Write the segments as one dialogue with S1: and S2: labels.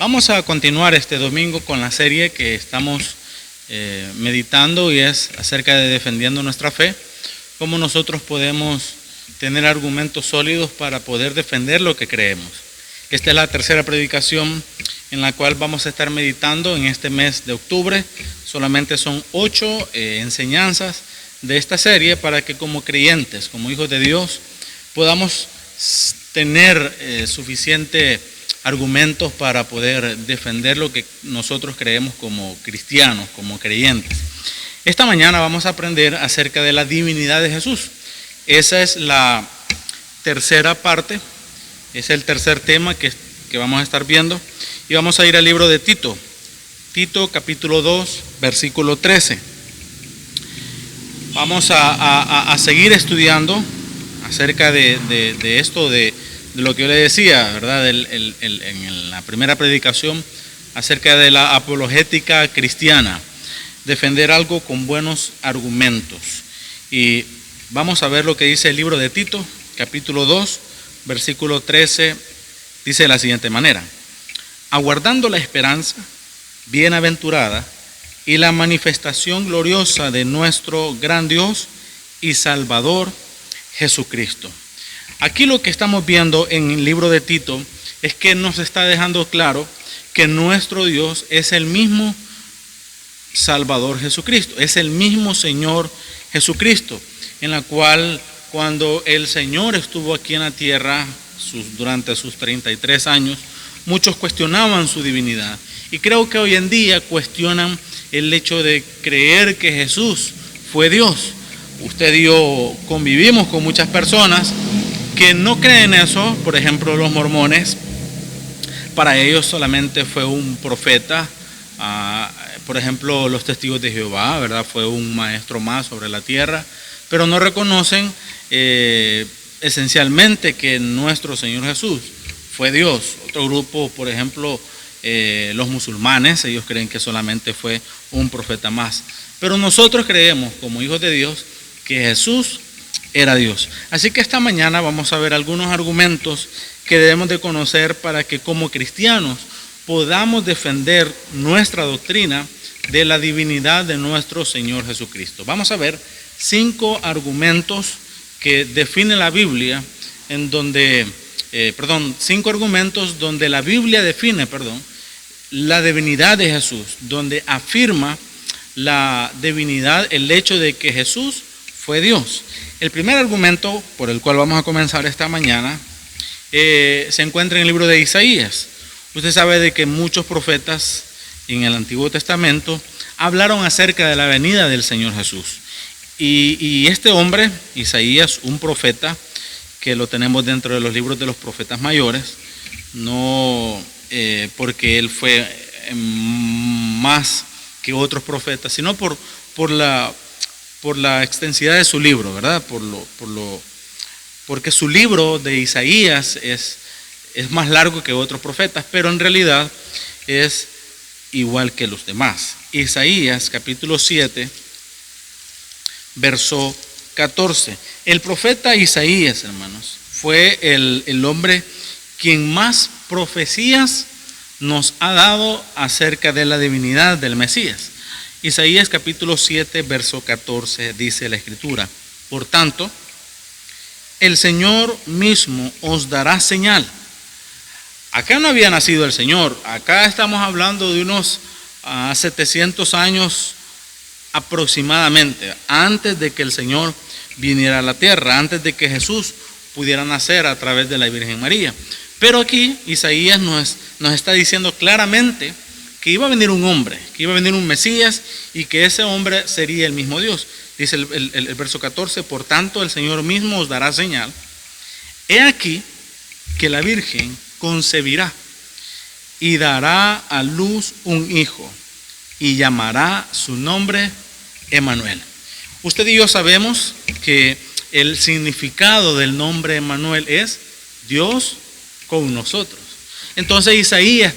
S1: Vamos a continuar este domingo con la serie que estamos meditando y es acerca de defendiendo nuestra fe, cómo nosotros podemos tener argumentos sólidos para poder defender lo que creemos. Esta es la tercera predicación en la cual vamos a estar meditando en este mes de octubre. Solamente son 8 enseñanzas de esta serie para que como creyentes, como hijos de Dios, podamos tener suficiente argumentos para poder defender lo que nosotros creemos como cristianos, como creyentes. Esta mañana vamos a aprender acerca de la divinidad de Jesús. Esa es la tercera parte, es el tercer tema que vamos a estar viendo. Y vamos a ir al libro de Tito. Tito capítulo 2, versículo 13. Vamos a seguir estudiando acerca de esto, de lo que yo le decía, ¿verdad? En la primera predicación, acerca de la apologética cristiana, defender algo con buenos argumentos. Y vamos a ver lo que dice el libro de Tito, capítulo 2, versículo 13, dice de la siguiente manera: aguardando la esperanza bienaventurada y la manifestación gloriosa de nuestro gran Dios y Salvador Jesucristo. Aquí lo que estamos viendo en el libro de Tito es que nos está dejando claro que nuestro Dios es el mismo Salvador Jesucristo, es el mismo Señor Jesucristo, en la cual cuando el Señor estuvo aquí en la tierra durante sus 33 años, muchos cuestionaban su divinidad. Y creo que hoy en día cuestionan el hecho de creer que Jesús fue Dios. Usted y yo convivimos con muchas personas que no creen eso. Por ejemplo, los mormones, para ellos solamente fue un profeta. Por ejemplo, los testigos de Jehová, ¿verdad? Fue un maestro más sobre la tierra, pero no reconocen esencialmente que nuestro Señor Jesús fue Dios. Otro grupo, por ejemplo, los musulmanes, ellos creen que solamente fue un profeta más. Pero nosotros creemos, como hijos de Dios, que Jesús era Dios. Así que esta mañana vamos a ver algunos argumentos que debemos de conocer para que como cristianos podamos defender nuestra doctrina de la divinidad de nuestro Señor Jesucristo. Vamos a ver 5 argumentos que define la Biblia, en donde, 5 argumentos donde la Biblia define, la divinidad de Jesús, donde afirma la divinidad, el hecho de que Jesús fue Dios. El primer argumento por el cual vamos a comenzar esta mañana se encuentra en el libro de Isaías. Usted sabe de que muchos profetas en el Antiguo Testamento hablaron acerca de la venida del Señor Jesús. Y este hombre, Isaías, un profeta, que lo tenemos dentro de los libros de los profetas mayores, no porque él fue más que otros profetas, sino por la extensidad de su libro, ¿verdad? Porque su libro de Isaías es más largo que otros profetas, pero en realidad es igual que los demás. Isaías capítulo 7, verso 14. El profeta Isaías, hermanos, fue el hombre quien más profecías nos ha dado acerca de la divinidad del Mesías. Isaías capítulo 7, verso 14, dice la Escritura: por tanto, el Señor mismo os dará señal. Acá no había nacido el Señor, acá estamos hablando de unos 700 años aproximadamente, antes de que el Señor viniera a la tierra, antes de que Jesús pudiera nacer a través de la Virgen María. Pero aquí Isaías nos está diciendo claramente que iba a venir un hombre, que iba a venir un Mesías y que ese hombre sería el mismo Dios. Dice el verso 14: por tanto el Señor mismo os dará señal. He aquí que la Virgen concebirá y dará a luz un hijo y llamará su nombre Emmanuel. Usted y yo sabemos que el significado del nombre Emmanuel es Dios con nosotros. Entonces Isaías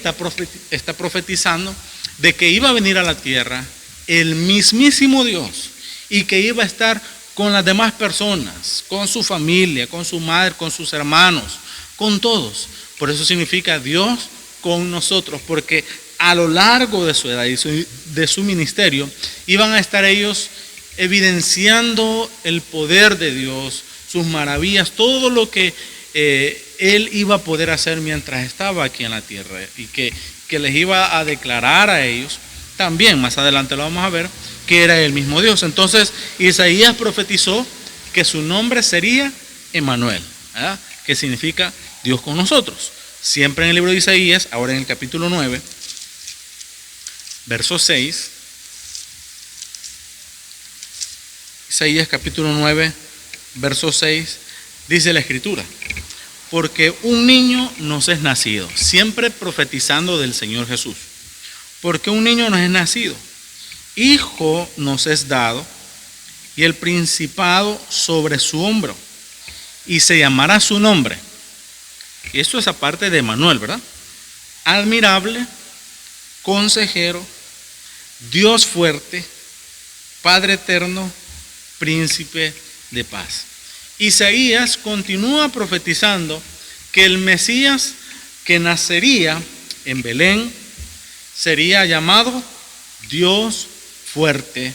S1: está profetizando de que iba a venir a la tierra el mismísimo Dios y que iba a estar con las demás personas, con su familia, con su madre, con sus hermanos, con todos. Por eso significa Dios con nosotros, porque a lo largo de su edad y de su ministerio iban a estar ellos evidenciando el poder de Dios, sus maravillas, todo lo que Él iba a poder hacer mientras estaba aquí en la tierra, y que les iba a declarar a ellos, también más adelante lo vamos a ver, que era el mismo Dios. Entonces Isaías profetizó que su nombre sería Emmanuel, ¿verdad? Que significa Dios con nosotros. Siempre en el libro de Isaías, ahora en el capítulo 9, verso 6, Isaías capítulo 9, verso 6, dice la Escritura: porque un niño nos es nacido, siempre profetizando del Señor Jesús. Porque un niño nos es nacido, hijo nos es dado, y el principado sobre su hombro, y se llamará su nombre. Y esto es aparte de Emmanuel, ¿verdad? Admirable, consejero, Dios fuerte, Padre eterno, príncipe de paz. Isaías continúa profetizando que el Mesías que nacería en Belén sería llamado Dios fuerte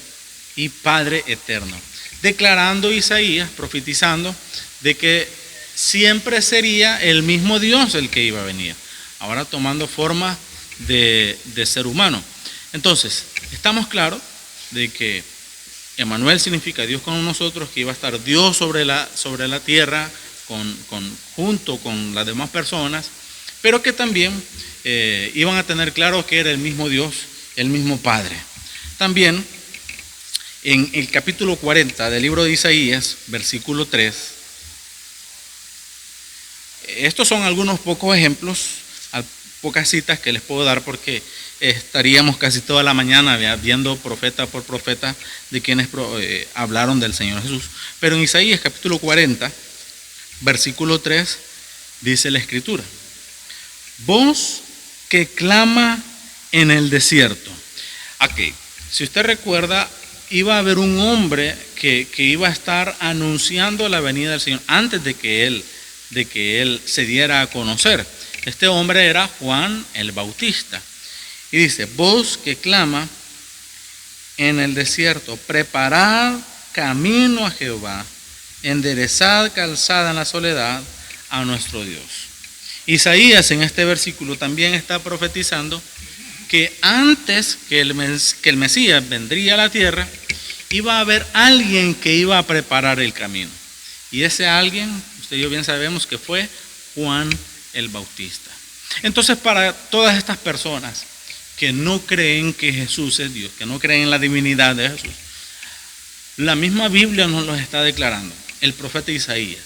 S1: y Padre eterno, declarando Isaías, profetizando de que siempre sería el mismo Dios el que iba a venir, ahora tomando forma de ser humano. Entonces, estamos claros de que Emmanuel significa Dios con nosotros, que iba a estar Dios sobre la tierra junto con las demás personas, pero que también iban a tener claro que era el mismo Dios, el mismo Padre. También en el capítulo 40 del libro de Isaías, versículo 3, estos son algunos pocos ejemplos, pocas citas que les puedo dar, porque estaríamos casi toda la mañana viendo profeta por profeta de quienes hablaron del Señor Jesús. Pero en Isaías capítulo 40, versículo 3, dice la Escritura: voz que clama en el desierto. Aquí, si usted recuerda, iba a haber un hombre que iba a estar anunciando la venida del Señor antes de que él se diera a conocer. Este hombre era Juan el Bautista. Y dice: voz que clama en el desierto, preparad camino a Jehová, enderezad calzada en la soledad a nuestro Dios. Isaías en este versículo también está profetizando que antes que el Mesías vendría a la tierra, iba a haber alguien que iba a preparar el camino. Y ese alguien, usted y yo bien sabemos que fue Juan el Bautista. Entonces, para todas estas personas que no creen que Jesús es Dios, que no creen en la divinidad de Jesús, la misma Biblia nos lo está declarando. El profeta Isaías,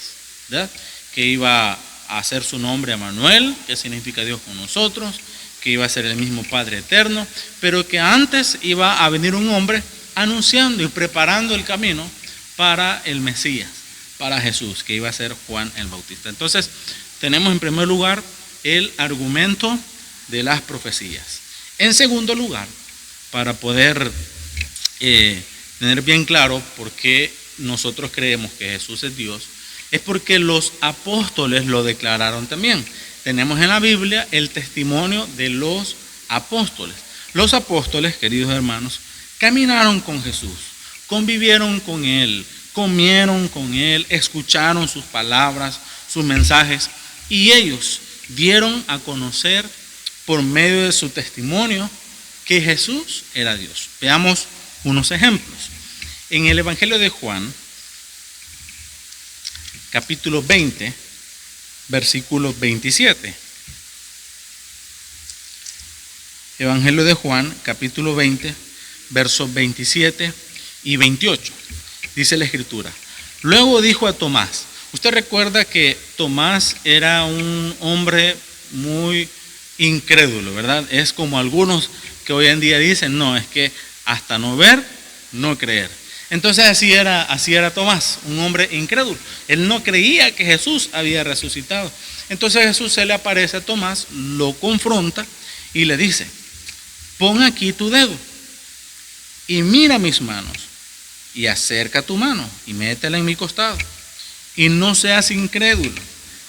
S1: ¿verdad? Que iba a hacer su nombre Emmanuel, que significa Dios con nosotros, que iba a ser el mismo Padre eterno, pero que antes iba a venir un hombre anunciando y preparando el camino para el Mesías, para Jesús, que iba a ser Juan el Bautista. Entonces, tenemos en primer lugar el argumento de las profecías. En segundo lugar, para poder tener bien claro por qué nosotros creemos que Jesús es Dios, es porque los apóstoles lo declararon también. Tenemos en la Biblia el testimonio de los apóstoles. Los apóstoles, queridos hermanos, caminaron con Jesús, convivieron con Él, comieron con Él, escucharon sus palabras, sus mensajes, y ellos dieron a conocer por medio de su testimonio que Jesús era Dios. Veamos unos ejemplos. En el Evangelio de Juan, capítulo 20, versículo 27. Evangelio de Juan, capítulo 20, versos 27 y 28. Dice la Escritura: luego dijo a Tomás. Usted recuerda que Tomás era un hombre muy incrédulo, ¿verdad? Es como algunos que hoy en día dicen: no, es que hasta no ver, no creer. Entonces así era Tomás, un hombre incrédulo. Él no creía que Jesús había resucitado. Entonces Jesús se le aparece a Tomás, lo confronta y le dice: pon aquí tu dedo y mira mis manos, y acerca tu mano y métela en mi costado, y no seas incrédulo,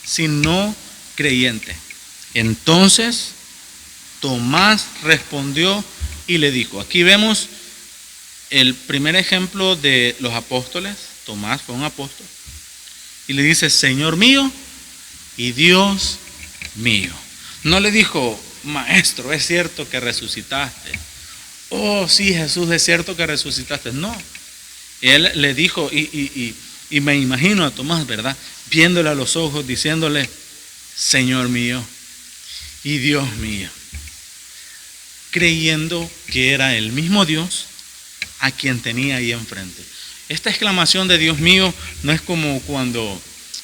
S1: sino creyente. Entonces Tomás respondió y le dijo, aquí vemos el primer ejemplo de los apóstoles. Tomás fue un apóstol y le dice, Señor mío y Dios mío. No le dijo, Maestro, es cierto que resucitaste. Oh, sí, Jesús, es cierto que resucitaste. No, él le dijo, y me imagino a Tomás, ¿verdad? Viéndole a los ojos, diciéndole, Señor mío y Dios mío, creyendo que era el mismo Dios a quien tenía ahí enfrente. Esta exclamación de Dios mío no es como cuando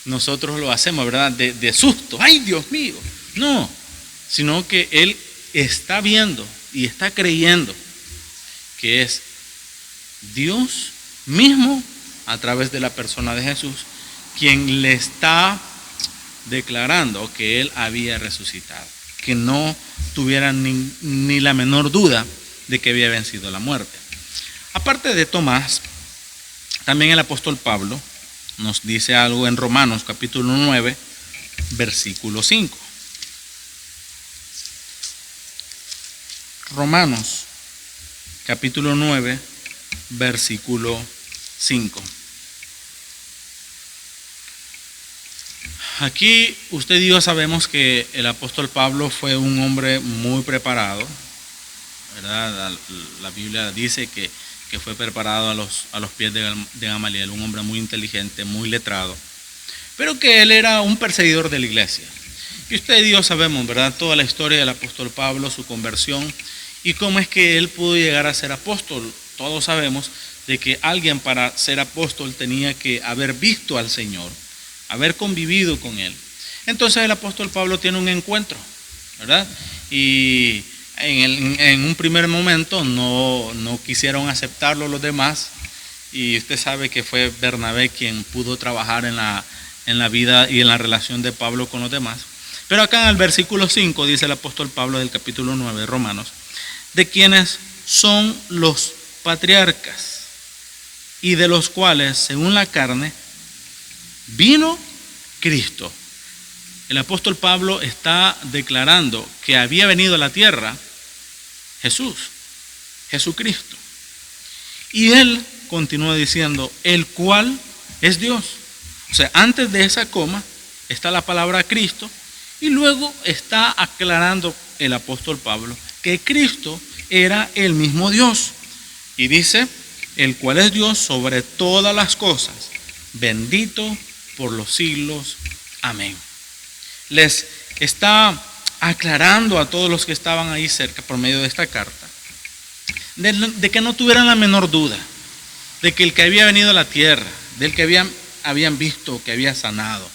S1: nosotros lo hacemos, ¿verdad? De susto, ¡ay, Dios mío! No, sino que él está viendo y está creyendo que es Dios mismo a través de la persona de Jesús quien le está declarando que él había resucitado, que no tuviera ni la menor duda de que había vencido la muerte. Aparte de Tomás, también el apóstol Pablo nos dice algo en Romanos capítulo 9, versículo 5. Romanos capítulo 9, versículo 5. Aquí usted y yo sabemos que el apóstol Pablo fue un hombre muy preparado, ¿verdad? La Biblia dice que fue preparado a los pies de Gamaliel, un hombre muy inteligente, muy letrado, pero que él era un perseguidor de la iglesia. Y usted y yo sabemos, ¿verdad?, toda la historia del apóstol Pablo, su conversión y cómo es que él pudo llegar a ser apóstol. Todos sabemos de que alguien para ser apóstol tenía que haber visto al Señor, haber convivido con él. Entonces el apóstol Pablo tiene un encuentro, ¿verdad? Y en un primer momento no quisieron aceptarlo los demás, y usted sabe que fue Bernabé quien pudo trabajar en la vida y en la relación de Pablo con los demás. Pero acá en el versículo 5 dice el apóstol Pablo del capítulo 9 de Romanos, de quienes son los patriarcas y de los cuales, según la carne, vino Cristo. El apóstol Pablo está declarando que había venido a la tierra Jesucristo. Y él continúa diciendo, el cual es Dios. O sea, antes de esa coma está la palabra Cristo, y luego está aclarando el apóstol Pablo que Cristo era el mismo Dios. Y dice, el cual es Dios sobre todas las cosas, bendito por los siglos. Amén. Les está aclarando a todos los que estaban ahí cerca por medio de esta carta de que no tuvieran la menor duda de que el que había venido a la tierra, del que habían visto que había sanado.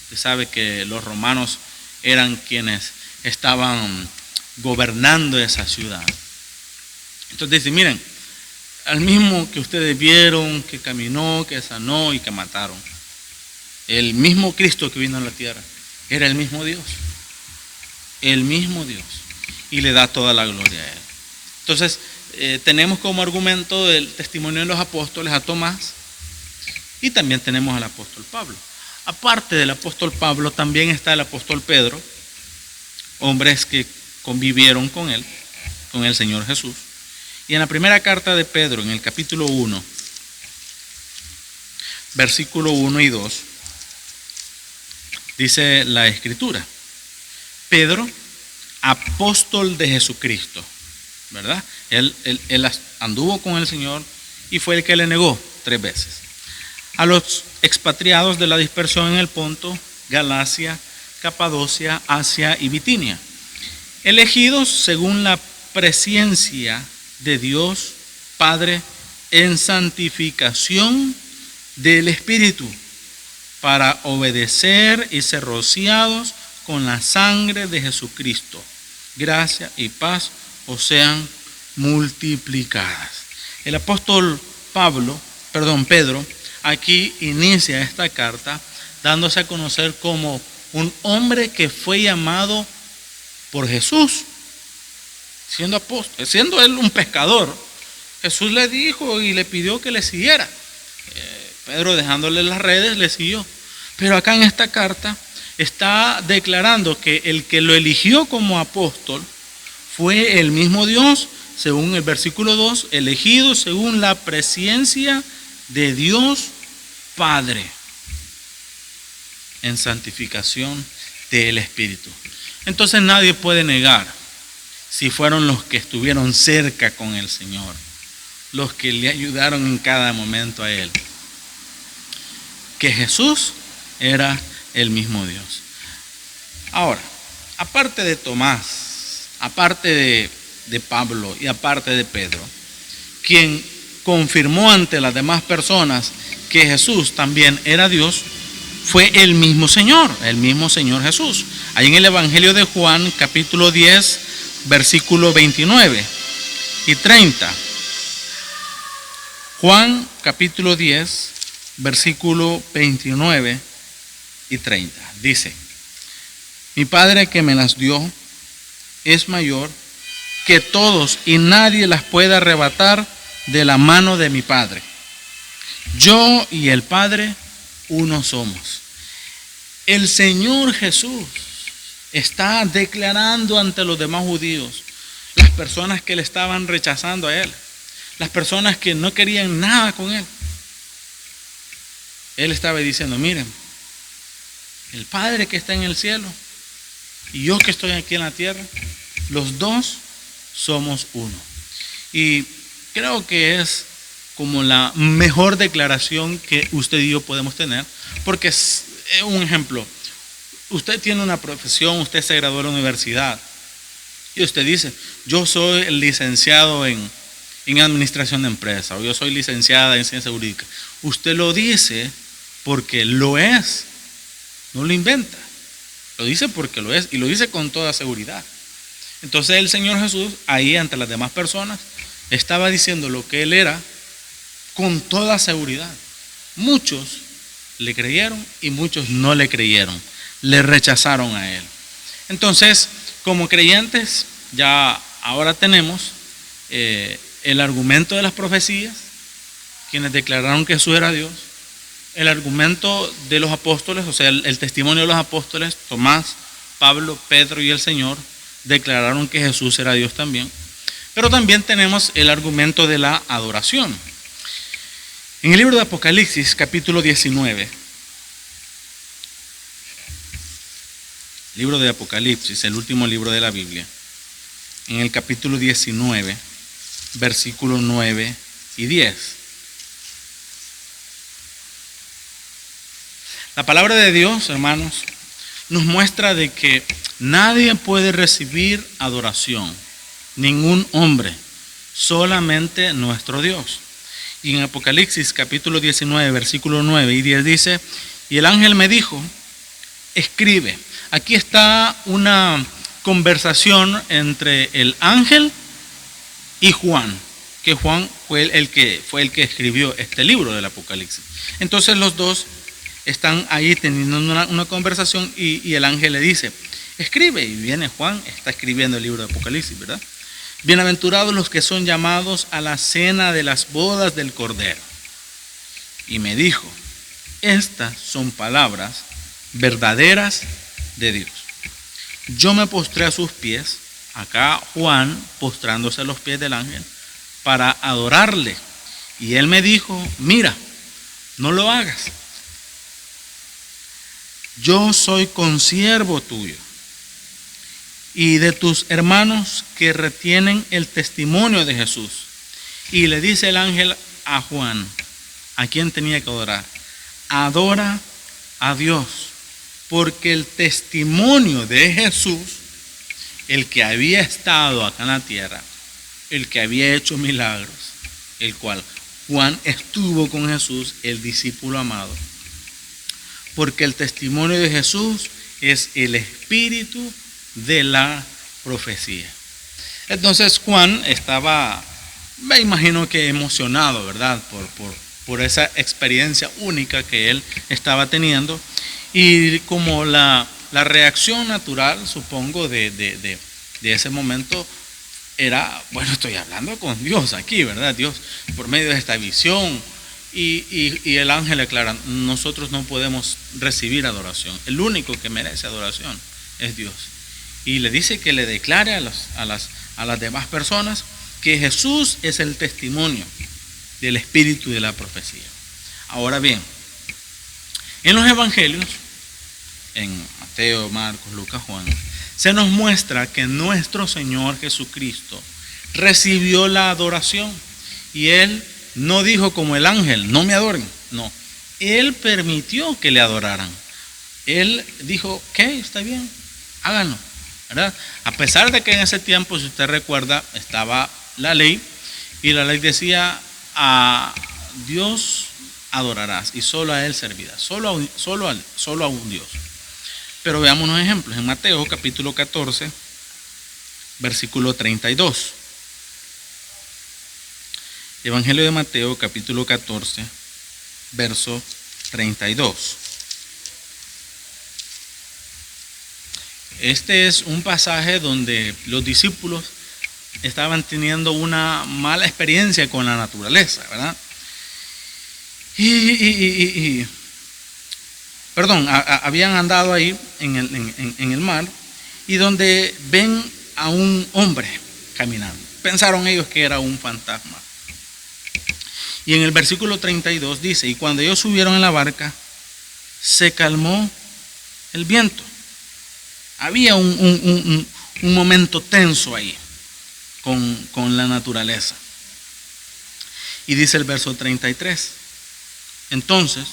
S1: Usted sabe que los romanos eran quienes estaban gobernando esa ciudad. Entonces dice, miren, al mismo que ustedes vieron, que caminó, que sanó y que mataron, el mismo Cristo que vino a la tierra era el mismo Dios. El mismo Dios. Y le da toda la gloria a él. Entonces, tenemos como argumento el testimonio de los apóstoles a Tomás, y también tenemos al apóstol Pablo. Aparte del apóstol Pablo, también está el apóstol Pedro, hombres que convivieron con él, con el Señor Jesús. Y en la primera carta de Pedro, en el capítulo 1, versículo 1 y 2, dice la Escritura, Pedro, apóstol de Jesucristo, ¿verdad? Él anduvo con el Señor y fue el que le negó 3 veces. A los expatriados de la dispersión en el Ponto, Galacia, Capadocia, Asia y Bitinia, elegidos según la presciencia de Dios Padre en santificación del Espíritu, para obedecer y ser rociados con la sangre de Jesucristo. Gracia y paz os sean multiplicadas. El apóstol Pedro, aquí inicia esta carta dándose a conocer como un hombre que fue llamado por Jesús, siendo apóstol, siendo él un pescador. Jesús le dijo y le pidió que le siguiera. Pedro, dejándole las redes, le siguió. Pero acá en esta carta está declarando que el que lo eligió como apóstol fue el mismo Dios, según el versículo 2, elegido según la presencia de Dios Padre en santificación del Espíritu. Entonces nadie puede negar si fueron los que estuvieron cerca con el Señor, los que le ayudaron en cada momento a Él, que Jesús era el mismo Dios. Ahora, aparte de Tomás, aparte de Pablo y aparte de Pedro, quien confirmó ante las demás personas que Jesús también era Dios, fue el mismo Señor Jesús. Ahí en el Evangelio de Juan, capítulo 10, versículo 29 y 30. Juan, capítulo 10, versículo 29 y 30. Dice: mi Padre que me las dio es mayor que todos y nadie las puede arrebatar de la mano de mi Padre. Yo y el Padre uno somos. El Señor Jesús está declarando ante los demás judíos, las personas que le estaban rechazando a Él, las personas que no querían nada con Él. Él estaba diciendo: miren, el Padre que está en el cielo y yo que estoy aquí en la tierra, los dos somos uno. Y creo que es como la mejor declaración que usted y yo podemos tener, porque es un ejemplo. Usted tiene una profesión, usted se graduó de la universidad y usted dice: yo soy licenciado en administración de empresas, o yo soy licenciada en ciencia jurídica. Usted lo dice porque lo es, no lo inventa, lo dice porque lo es y lo dice con toda seguridad. Entonces el Señor Jesús ahí ante las demás personas estaba diciendo lo que Él era con toda seguridad. Muchos le creyeron y muchos no le creyeron, le rechazaron a Él. Entonces, como creyentes, ya ahora tenemos el argumento de las profecías, quienes declararon que Jesús era Dios, el argumento de los apóstoles, o sea, el testimonio de los apóstoles, Tomás, Pablo, Pedro y el Señor, declararon que Jesús era Dios también. Pero también tenemos el argumento de la adoración. En el libro de Apocalipsis, capítulo 19, libro de Apocalipsis, el último libro de la Biblia, en el capítulo 19, versículos 9 y 10. La palabra de Dios, hermanos, nos muestra de que nadie puede recibir adoración, ningún hombre, solamente nuestro Dios. Y en Apocalipsis capítulo 19, versículos 9 y 10 dice: y el ángel me dijo, escribe. Aquí está una conversación entre el ángel y Juan, que Juan fue el que escribió este libro del Apocalipsis. Entonces los dos están ahí teniendo una conversación y el ángel le dice: escribe. Y viene Juan, está escribiendo el libro de Apocalipsis, ¿verdad? Bienaventurados los que son llamados a la cena de las bodas del Cordero. Y me dijo: estas son palabras verdaderas de Dios. Yo me postré a sus pies, acá Juan postrándose a los pies del ángel, para adorarle. Y él me dijo: mira, no lo hagas. Yo soy consiervo tuyo y de tus hermanos que retienen el testimonio de Jesús. Y le dice el ángel a Juan, ¿a quién tenía que adorar? Adora a Dios, porque el testimonio de Jesús, el que había estado acá en la tierra, el que había hecho milagros, el cual Juan estuvo con Jesús, el discípulo amado, porque el testimonio de Jesús es el espíritu de la profecía. Entonces Juan estaba, me imagino que emocionado, ¿verdad? Por esa experiencia única que él estaba teniendo, y como la reacción natural, supongo, de ese momento era: bueno, estoy hablando con Dios aquí, ¿verdad? Dios por medio de esta visión. Y el ángel aclara: nosotros no podemos recibir adoración, el único que merece adoración es Dios. Y le dice que le declare a las demás personas que Jesús es el testimonio del espíritu y de la profecía. Ahora bien, en los evangelios, en Mateo, Marcos, Lucas, Juan, se nos muestra que nuestro Señor Jesucristo recibió la adoración. Y Él no dijo como el ángel, no me adoren. No, Él permitió que le adoraran. Él dijo, ¿qué? Está bien, háganlo, ¿verdad? A pesar de que en ese tiempo, si usted recuerda, estaba la ley. Y la ley decía, a Dios adorarás y solo a Él servirás. Solo a un Dios. Pero veamos unos ejemplos. En Mateo capítulo 14, versículo 32. Evangelio de Mateo capítulo 14, verso 32. Este es un pasaje donde los discípulos estaban teniendo una mala experiencia con la naturaleza, ¿verdad? Habían andado ahí en el mar y donde ven a un hombre caminando. Pensaron ellos que era un fantasma. Y en el versículo 32 dice, y cuando ellos subieron en la barca, se calmó el viento. Había un momento tenso ahí con la naturaleza. Y dice el verso 33, entonces,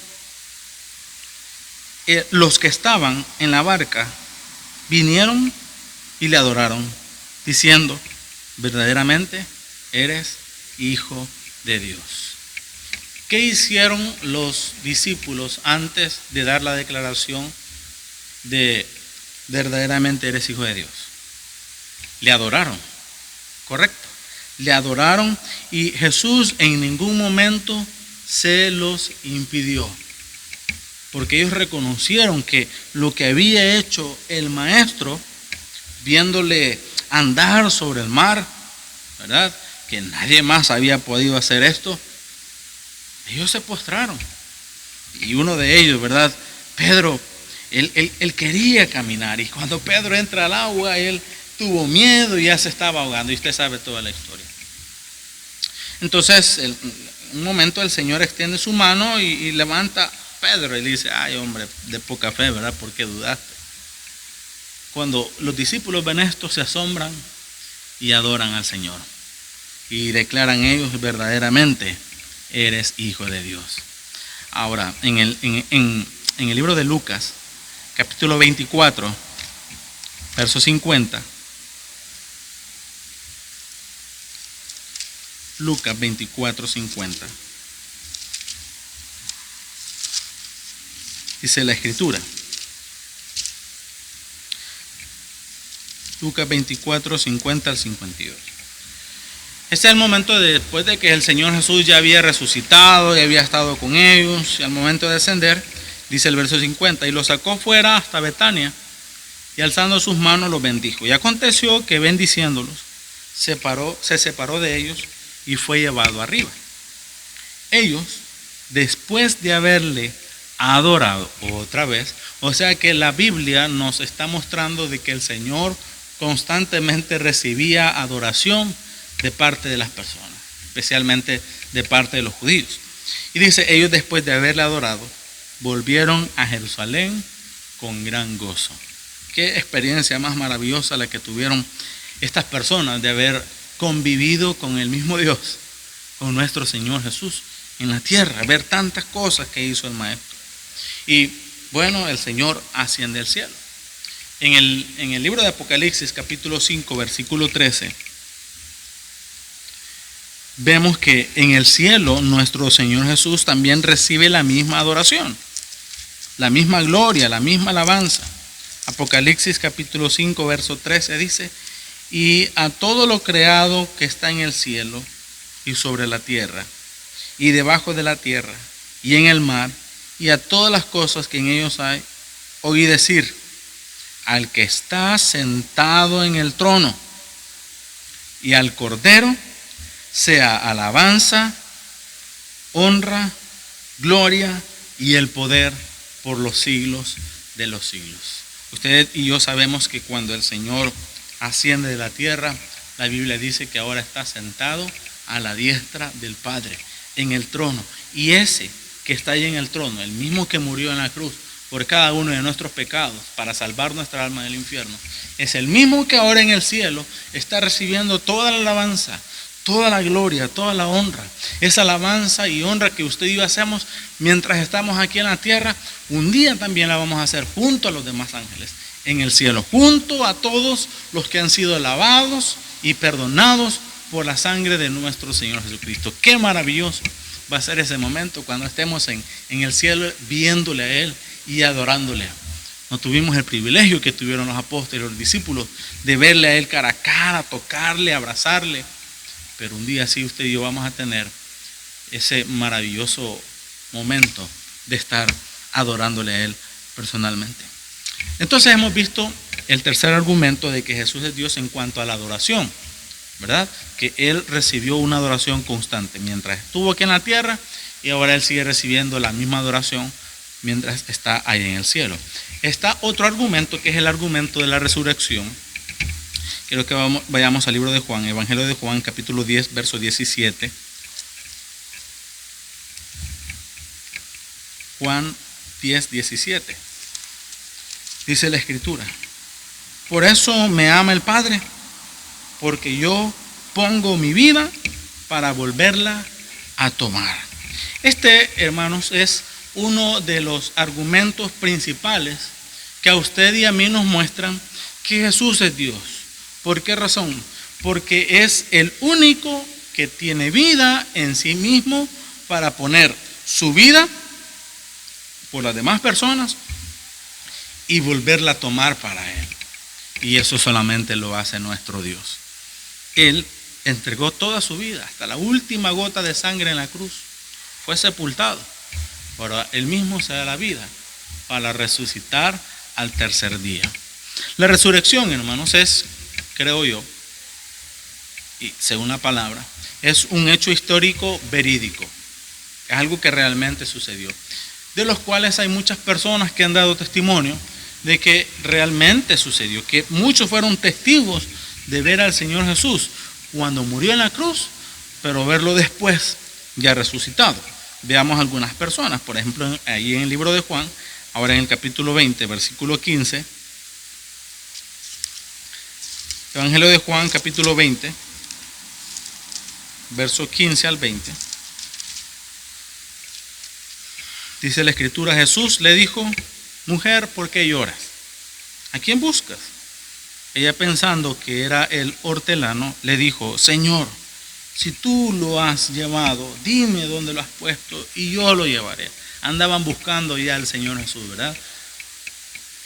S1: los que estaban en la barca vinieron y le adoraron, diciendo, verdaderamente eres hijo de Dios. ¿Qué hicieron los discípulos antes de dar la declaración de verdaderamente eres hijo de Dios? Le adoraron, correcto. Le adoraron y Jesús en ningún momento se los impidió. Porque ellos reconocieron que lo que había hecho el maestro, viéndole andar sobre el mar, ¿verdad? Que nadie más había podido hacer esto. Ellos se postraron. Y uno de ellos, ¿verdad? Pedro, él quería caminar. Y cuando Pedro entra al agua, él tuvo miedo y ya se estaba ahogando. Y usted sabe toda la historia. Entonces, un momento el Señor extiende su mano y levanta a Pedro y le dice, ay hombre, de poca fe, ¿verdad? ¿Por qué dudaste? Cuando los discípulos ven esto, se asombran y adoran al Señor. Y declaran ellos verdaderamente, eres hijo de Dios. Ahora, en el libro de Lucas, capítulo 24, verso 50. Lucas 24, 50. Dice la escritura. Lucas 24, 50 al 52. Este es el momento después de que el Señor Jesús ya había resucitado y había estado con ellos. Y al momento de descender, dice el verso 50, y lo sacó fuera hasta Betania y alzando sus manos los bendijo. Y aconteció que bendiciéndolos, se separó de ellos y fue llevado arriba. Ellos, después de haberle adorado otra vez, o sea que la Biblia nos está mostrando de que el Señor constantemente recibía adoración de parte de las personas, especialmente de parte de los judíos. Y dice, ellos después de haberle adorado, volvieron a Jerusalén con gran gozo. Qué experiencia más maravillosa la que tuvieron estas personas de haber convivido con el mismo Dios, con nuestro Señor Jesús en la tierra, ver tantas cosas que hizo el Maestro. Y bueno, el Señor asciende al cielo. En el libro de Apocalipsis, capítulo 5, versículo 13, vemos que en el cielo nuestro Señor Jesús también recibe la misma adoración, la misma gloria, la misma alabanza. Apocalipsis capítulo 5, verso 13 dice, y a todo lo creado que está en el cielo y sobre la tierra y debajo de la tierra y en el mar y a todas las cosas que en ellos hay, oí decir, al que está sentado en el trono y al Cordero, sea alabanza, honra, gloria y el poder por los siglos de los siglos. Usted y yo sabemos que cuando el Señor asciende de la tierra, la Biblia dice que ahora está sentado a la diestra del Padre, en el trono. Y ese que está ahí en el trono, el mismo que murió en la cruz por cada uno de nuestros pecados para salvar nuestra alma del infierno, es el mismo que ahora en el cielo está recibiendo toda la alabanza, toda la gloria, toda la honra. Esa alabanza y honra que usted y yo hacemos mientras estamos aquí en la tierra, un día también la vamos a hacer junto a los demás ángeles en el cielo, junto a todos los que han sido lavados y perdonados por la sangre de nuestro Señor Jesucristo. Qué maravilloso va a ser ese momento cuando estemos en el cielo viéndole a Él y adorándole. No tuvimos el privilegio que tuvieron los apóstoles, los discípulos, de verle a Él cara a cara, tocarle, abrazarle. Pero un día sí usted y yo vamos a tener ese maravilloso momento de estar adorándole a Él personalmente. Entonces hemos visto el tercer argumento de que Jesús es Dios en cuanto a la adoración, ¿verdad? Que Él recibió una adoración constante mientras estuvo aquí en la tierra y ahora Él sigue recibiendo la misma adoración mientras está ahí en el cielo. Está otro argumento que es el argumento de la resurrección. Quiero que vayamos al libro de Juan, Evangelio de Juan, capítulo 10, verso 17. Juan 10, 17. Dice la Escritura: por eso me ama el Padre, porque yo pongo mi vida para volverla a tomar. Este, hermanos, es uno de los argumentos principales que a usted y a mí nos muestran que Jesús es Dios. ¿Por qué razón? Porque es el único que tiene vida en sí mismo para poner su vida por las demás personas y volverla a tomar para Él. Y eso solamente lo hace nuestro Dios. Él entregó toda su vida, hasta la última gota de sangre en la cruz. Fue sepultado, pero Él mismo se da la vida para resucitar al tercer día. La resurrección, hermanos, es, creo yo, y según la palabra, es un hecho histórico verídico. Es algo que realmente sucedió, de los cuales hay muchas personas que han dado testimonio de que realmente sucedió, que muchos fueron testigos de ver al Señor Jesús cuando murió en la cruz, pero verlo después ya resucitado. Veamos algunas personas, por ejemplo, ahí en el libro de Juan, ahora en el capítulo 20, versículo 15, Evangelio de Juan, capítulo 20, verso 15 al 20. Dice la Escritura: Jesús le dijo: mujer, ¿por qué lloras? ¿A quién buscas? Ella, pensando que era el hortelano, le dijo: Señor, si tú lo has llevado, dime dónde lo has puesto y yo lo llevaré. Andaban buscando ya al Señor Jesús, ¿verdad?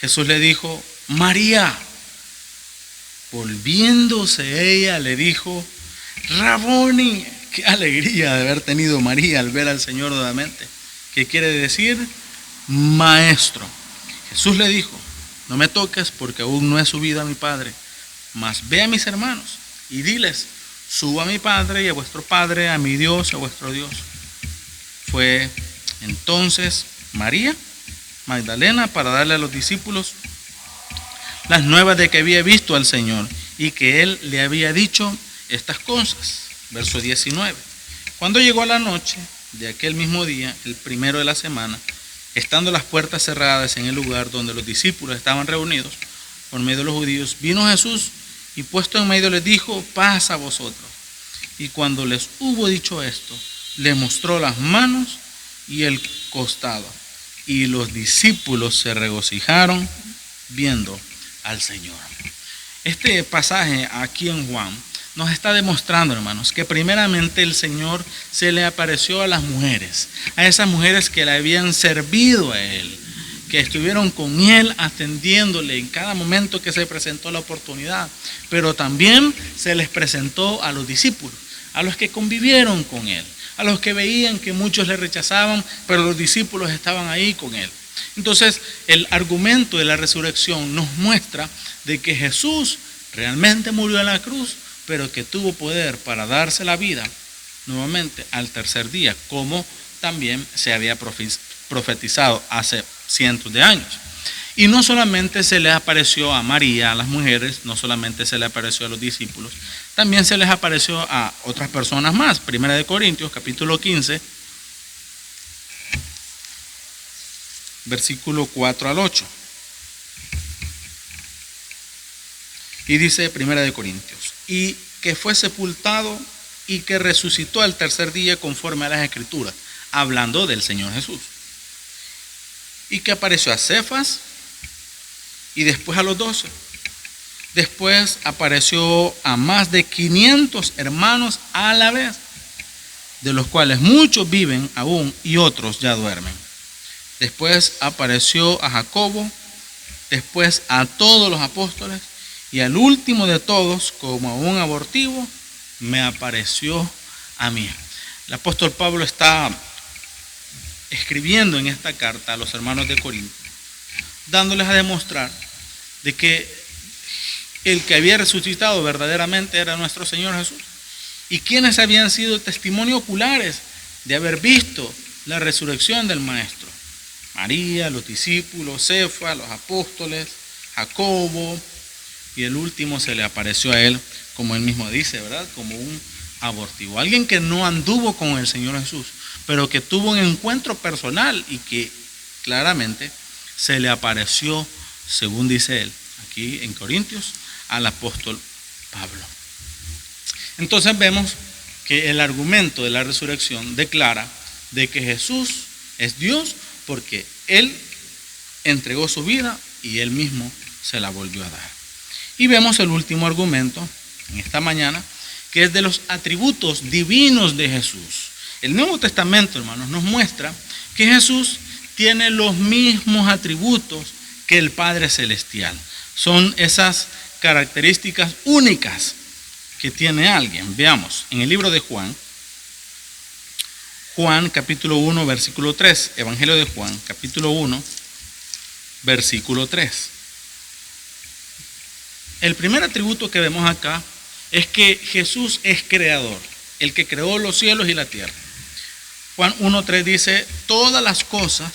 S1: Jesús le dijo: María. Volviéndose ella, le dijo: Raboni. Qué alegría de haber tenido María al ver al Señor nuevamente. ¿Qué quiere decir? Maestro. Jesús le dijo: no me toques, porque aún no he subido a mi Padre, mas ve a mis hermanos y diles: subo a mi Padre y a vuestro Padre, a mi Dios y a vuestro Dios. Fue entonces María Magdalena para darle a los discípulos las nuevas de que había visto al Señor y que Él le había dicho estas cosas. Verso 19. Cuando llegó la noche de aquel mismo día, el primero de la semana, estando las puertas cerradas en el lugar donde los discípulos estaban reunidos por medio de los judíos, vino Jesús y puesto en medio les dijo: paz a vosotros. Y cuando les hubo dicho esto, les mostró las manos y el costado. Y los discípulos se regocijaron viendo al Señor. Este pasaje aquí en Juan nos está demostrando, hermanos, que primeramente el Señor se le apareció a las mujeres, a esas mujeres que le habían servido a Él, que estuvieron con Él atendiéndole en cada momento que se presentó la oportunidad, pero también se les presentó a los discípulos, a los que convivieron con Él, a los que veían que muchos le rechazaban, pero los discípulos estaban ahí con Él. Entonces, el argumento de la resurrección nos muestra de que Jesús realmente murió en la cruz, pero que tuvo poder para darse la vida nuevamente al tercer día, como también se había profetizado hace cientos de años. Y no solamente se les apareció a María, a las mujeres, no solamente se le apareció a los discípulos, también se les apareció a otras personas más. Primera de Corintios, capítulo 15, versículo 4 al 8. Y dice Primera de Corintios, y que fue sepultado y que resucitó al tercer día conforme a las Escrituras, hablando del Señor Jesús. Y que apareció a Cefas y después a los 12. Después apareció a más de 500 hermanos a la vez, de los cuales muchos viven aún y otros ya duermen. Después apareció a Jacobo, después a todos los apóstoles, y al último de todos, como a un abortivo, me apareció a mí. El apóstol Pablo está escribiendo en esta carta a los hermanos de Corinto, dándoles a demostrar de que el que había resucitado verdaderamente era nuestro Señor Jesús, y quienes habían sido testimonios oculares de haber visto la resurrección del Maestro: María, los discípulos, Cefas, los apóstoles, Jacobo, y el último se le apareció a él, como él mismo dice, ¿verdad?, como un abortivo, alguien que no anduvo con el Señor Jesús, pero que tuvo un encuentro personal y que claramente se le apareció, según dice él aquí en Corintios, al apóstol Pablo. Entonces vemos que el argumento de la resurrección declara de que Jesús es Dios porque él entregó su vida y él mismo se la volvió a dar. Y vemos el último argumento en esta mañana, que es de los atributos divinos de Jesús. El Nuevo Testamento, hermanos, nos muestra que Jesús tiene los mismos atributos que el Padre Celestial. Son esas características únicas que tiene alguien. Veamos, en el libro de Juan capítulo 1, versículo 3, Evangelio de Juan, capítulo 1, versículo 3. El primer atributo que vemos acá es que Jesús es creador, el que creó los cielos y la tierra. Juan 1:3 dice, todas las cosas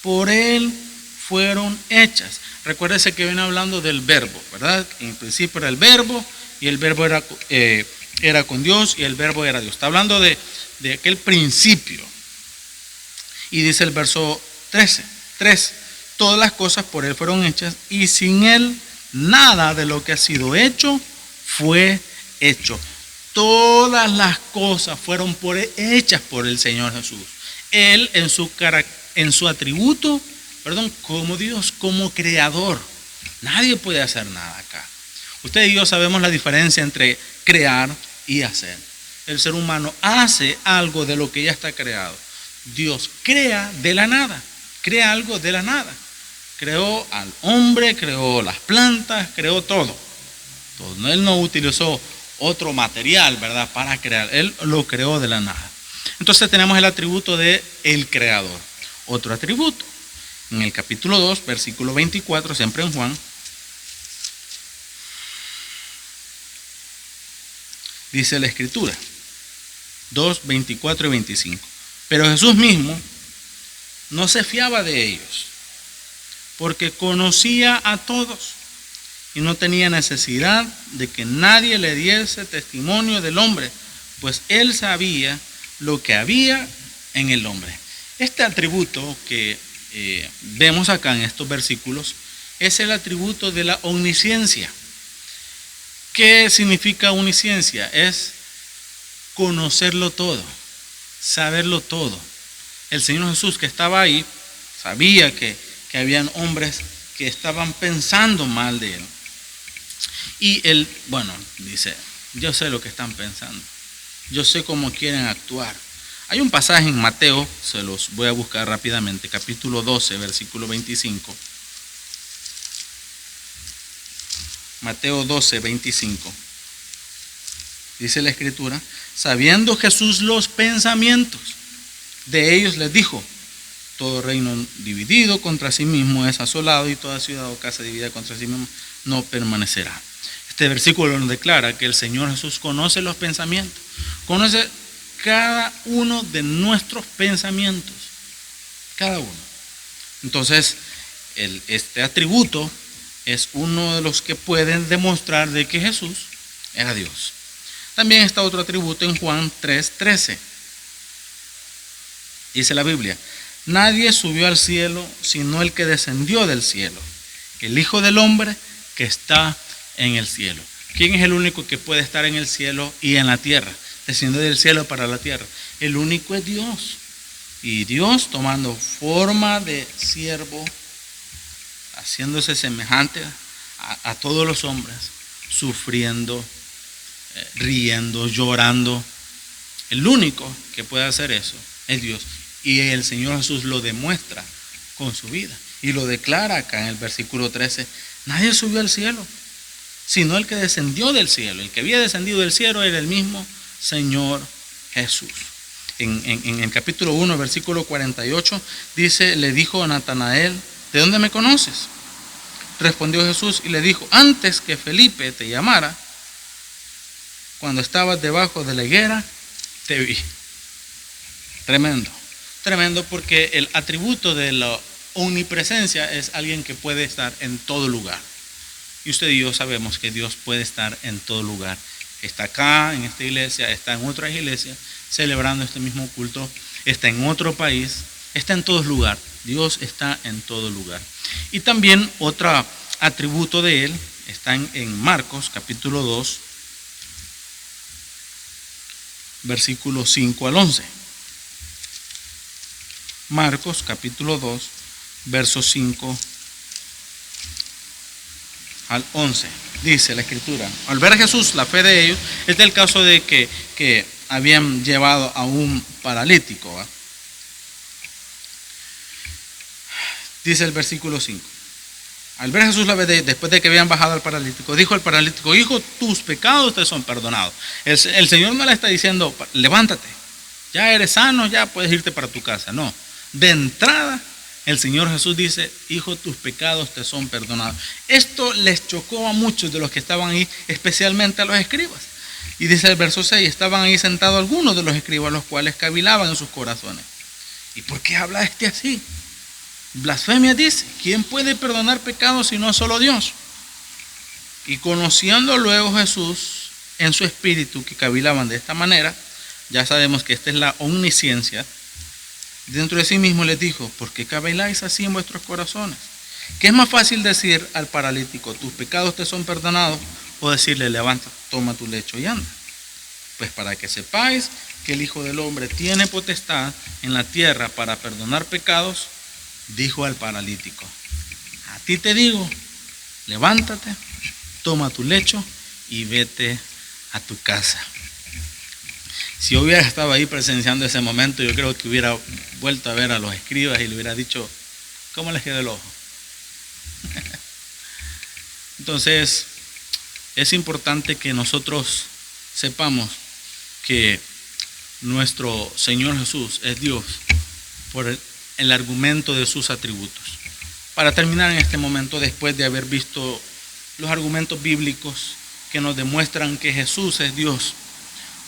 S1: por él fueron hechas. Recuérdese que viene hablando del verbo, ¿verdad? En principio era el verbo, y el verbo era con Dios, y el verbo era Dios. Está hablando de aquel principio. Y dice el verso 3, todas las cosas por él fueron hechas, y sin él nada de lo que ha sido hecho fue hecho. Todas las cosas fueron hechas por el Señor Jesús. Él en su atributo, como Dios, como creador. Nadie puede hacer nada acá. Usted y yo sabemos la diferencia entre crear y hacer. El ser humano hace algo de lo que ya está creado. Dios crea de la nada, crea algo de la nada. Creó al hombre, creó las plantas, creó todo. Él no utilizó otro material, ¿verdad?, para crear. Él lo creó de la nada. Entonces tenemos el atributo de el creador. Otro atributo, en el capítulo 2, versículo 24, siempre en Juan, dice la Escritura, 2, 24 y 25. Pero Jesús mismo no se fiaba de ellos, porque conocía a todos y no tenía necesidad de que nadie le diese testimonio del hombre, pues él sabía lo que había en el hombre. Este atributo que vemos acá en estos versículos es el atributo de la omnisciencia. ¿Qué significa omnisciencia? Es conocerlo todo, saberlo todo. El Señor Jesús, que estaba ahí, sabía que habían hombres que estaban pensando mal de él. Y él, dice, yo sé lo que están pensando, yo sé cómo quieren actuar. Hay un pasaje en Mateo, se los voy a buscar rápidamente, capítulo 12, versículo 25. Mateo 12, 25. Dice la Escritura, sabiendo Jesús los pensamientos de ellos, les dijo, todo reino dividido contra sí mismo es asolado, y toda ciudad o casa dividida contra sí mismo no permanecerá. Este versículo nos declara que el Señor Jesús conoce los pensamientos, conoce cada uno de nuestros pensamientos, cada uno. Entonces, este atributo es uno de los que pueden demostrar de que Jesús era Dios. También está otro atributo en Juan 3:13. Dice la Biblia: nadie subió al cielo sino el que descendió del cielo, el Hijo del Hombre que está en el cielo. ¿Quién es el único que puede estar en el cielo y en la tierra? Descendió del cielo para la tierra. El único es Dios. Y Dios, tomando forma de siervo, haciéndose semejante a todos los hombres, sufriendo, riendo, llorando. El único que puede hacer eso es Dios. Y el Señor Jesús lo demuestra con su vida. Y lo declara acá en el versículo 13. Nadie subió al cielo, sino el que descendió del cielo. El que había descendido del cielo era el mismo Señor Jesús. En el capítulo 1, versículo 48, dice: le dijo a Natanael: ¿de dónde me conoces? Respondió Jesús y le dijo: antes que Felipe te llamara, cuando estabas debajo de la higuera, te vi. Tremendo, tremendo, porque el atributo de la omnipresencia es alguien que puede estar en todo lugar. Y usted y yo sabemos que Dios puede estar en todo lugar. Está acá en esta iglesia, está en otras iglesias celebrando este mismo culto, está en otro país, está en todo lugar. Dios está en todo lugar. Y también otro atributo de Él está en Marcos capítulo 2, versículos 5 al 11. Marcos capítulo 2, versos 5 al 11. Dice la escritura: al ver a Jesús la fe de ellos, este es el caso de que habían llevado a un paralítico, ¿va? Dice el versículo 5. Al ver a Jesús la fe de ellos, después de que habían bajado al paralítico, dijo al paralítico: hijo, tus pecados te son perdonados. El Señor no le está diciendo: levántate, ya eres sano, ya puedes irte para tu casa. No, de entrada el Señor Jesús dice: hijo, tus pecados te son perdonados. Esto les chocó a muchos de los que estaban ahí, especialmente a los escribas. Y dice el verso 6: estaban ahí sentados algunos de los escribas, los cuales cavilaban en sus corazones: ¿y por qué habla este así? Blasfemia dice. ¿Quién puede perdonar pecados si no solo Dios? Y conociendo luego Jesús en su espíritu que cavilaban de esta manera, ya sabemos que esta es la omnisciencia, dentro de sí mismo les dijo: ¿por qué caviláis así en vuestros corazones? ¿Qué es más fácil decir al paralítico: tus pecados te son perdonados? O decirle: levanta, toma tu lecho y anda. Pues para que sepáis que el Hijo del Hombre tiene potestad en la tierra para perdonar pecados, dijo al paralítico: a ti te digo, levántate, toma tu lecho y vete a tu casa. Si yo hubiera estado ahí presenciando ese momento, yo creo que hubiera vuelto a ver a los escribas y le hubiera dicho: ¿cómo les quedó el ojo? Entonces, es importante que nosotros sepamos que nuestro Señor Jesús es Dios por el argumento de sus atributos. Para terminar en este momento, después de haber visto los argumentos bíblicos que nos demuestran que Jesús es Dios,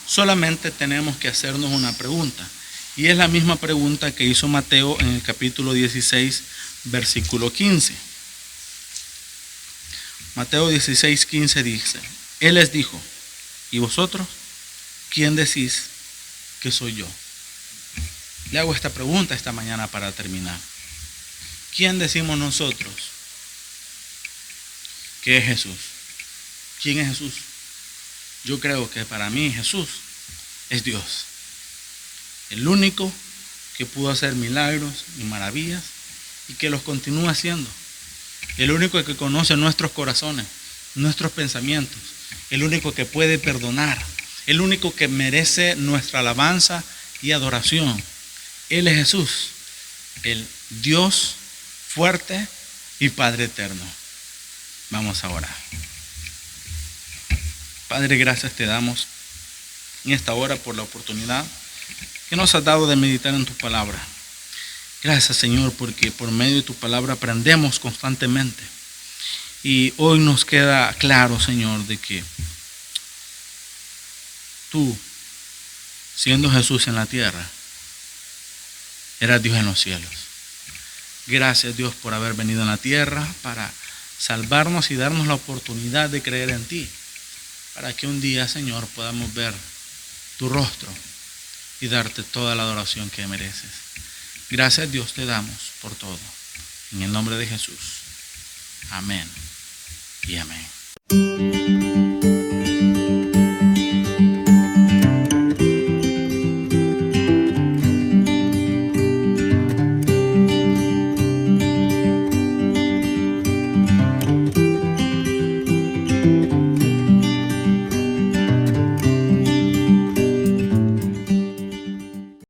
S1: solamente tenemos que hacernos una pregunta. Y es la misma pregunta que hizo Mateo en el capítulo 16, versículo 15. Mateo 16, 15 dice: Él les dijo: ¿y vosotros quién decís que soy yo? Le hago esta pregunta esta mañana para terminar. ¿Quién decimos nosotros que es Jesús? ¿Quién es Jesús? Yo creo que para mí Jesús es Dios. El único que pudo hacer milagros y maravillas y que los continúa haciendo. El único que conoce nuestros corazones, nuestros pensamientos. El único que puede perdonar. El único que merece nuestra alabanza y adoración. Él es Jesús, el Dios fuerte y Padre eterno. Vamos a orar. Padre, gracias te damos en esta hora por la oportunidad que nos has dado de meditar en tu palabra. Gracias, Señor, porque por medio de tu palabra aprendemos constantemente. Y hoy nos queda claro, Señor, de que tú, siendo Jesús en la tierra, eras Dios en los cielos. Gracias, Dios, por haber venido a la tierra para salvarnos y darnos la oportunidad de creer en ti, para que un día, Señor, podamos ver tu rostro y darte toda la adoración que mereces. Gracias, Dios, te damos por todo. En el nombre de Jesús. Amén y amén.